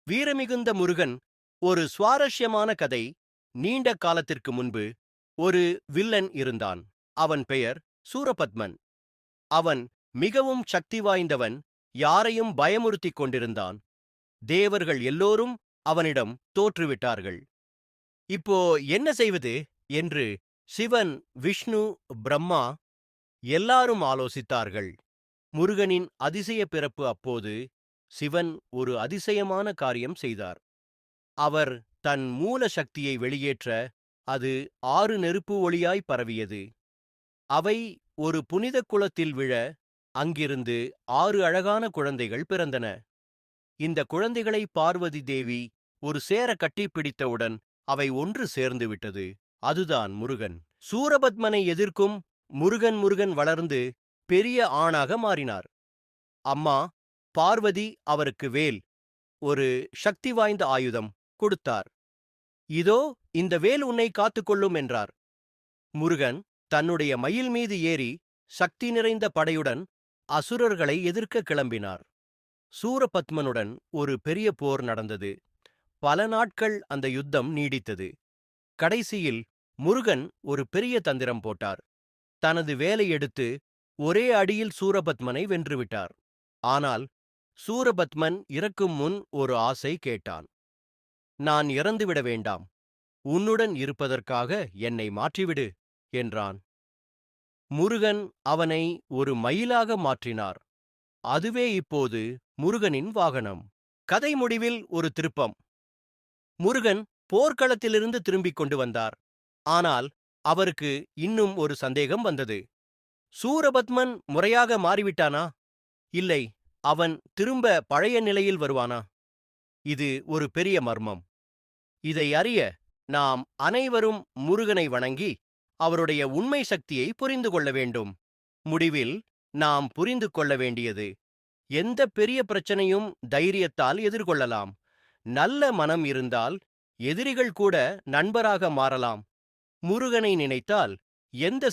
வீரமிகுந்த முருகன் ஒரு சுவாரஸ்யமான கதை. நீண்ட காலத்திற்கு முன்பு ஒரு வில்லன் இருந்தான். அவன் பெயர் சூரபத்மன். அவன் மிகவும் சக்தி வாய்ந்தவன். யாரையும் பயமுறுத்திக் கொண்டிருந்தான். தேவர்கள் எல்லோரும் அவனிடம் தோற்றுவிட்டார்கள். இப்போ என்ன செய்வது என்று சிவன், விஷ்ணு, பிரம்மா எல்லாரும் ஆலோசித்தார்கள். முருகனின் அதிசய பிறப்பு. அப்போது சிவன் ஒரு அதிசயமான காரியம் செய்தார். அவர் தன் மூல சக்தியை வெளியேற்ற அது 6 நெருப்பு ஒளியாய் பரவியது. அவை ஒரு புனித குளத்தில் விழ அங்கிருந்து 6 அழகான குழந்தைகள் பிறந்தன. இந்த குழந்தைகளை பார்வதி தேவி ஒரு சேர கட்டிப்பிடித்தவுடன் அவை ஒன்று சேர்ந்து விட்டது. அதுதான் முருகன். சூரபத்மனை எதிர்க்கும் முருகன் வளர்ந்து பெரிய ஆணாக மாறினார். அம்மா பார்வதி அவருக்கு வேல், ஒரு சக்தி வாய்ந்த ஆயுதம் கொடுத்தார். இதோ இந்த வேல் உன்னை காத்துக்கொள்ளும் என்றார். முருகன் தன்னுடைய மயில் மீது ஏறி சக்தி நிறைந்த படையுடன் அசுரர்களை எதிர்க்க கிளம்பினார். சூரபத்மனுடன் ஒரு பெரிய போர் நடந்தது. பல நாட்கள் அந்த யுத்தம் நீடித்தது. கடைசியில் முருகன் ஒரு பெரிய தந்திரம் போட்டார். தனது வேலை எடுத்து ஒரே அடியில் சூரபத்மனை வென்றுவிட்டார். ஆனால் சூரபத்மன் இறக்கும் முன் ஒரு ஆசை கேட்டான். நான் இறந்துவிட வேண்டாம், உன்னுடன் இருப்பதற்காக என்னை மாற்றிவிடு என்றான். முருகன் அவனை ஒரு மயிலாக மாற்றினார். அதுவே இப்போது முருகனின் வாகனம். கதை முடிவில் ஒரு திருப்பம். முருகன் போர்க்களத்திலிருந்து திரும்பிக் கொண்டு வந்தார். ஆனால் அவருக்கு இன்னும் ஒரு சந்தேகம் வந்தது. சூரபத்மன் முறையாக மாறிவிட்டானா? இல்லை, அவன் திரும்ப பழைய நிலையில் வருவானா? இது ஒரு பெரிய மர்மம். இதை அறிய நாம் அனைவரும் முருகனை வணங்கி அவருடைய உண்மை சக்தியை புரிந்து கொள்ள வேண்டும். முடிவில் நாம் புரிந்து கொள்ள வேண்டியது, எந்த பெரிய பிரச்சனையும் தைரியத்தால் எதிர்கொள்ளலாம். நல்ல மனம் இருந்தால் எதிரிகள் கூட நண்பராக மாறலாம். முருகனை நினைத்தால் எந்த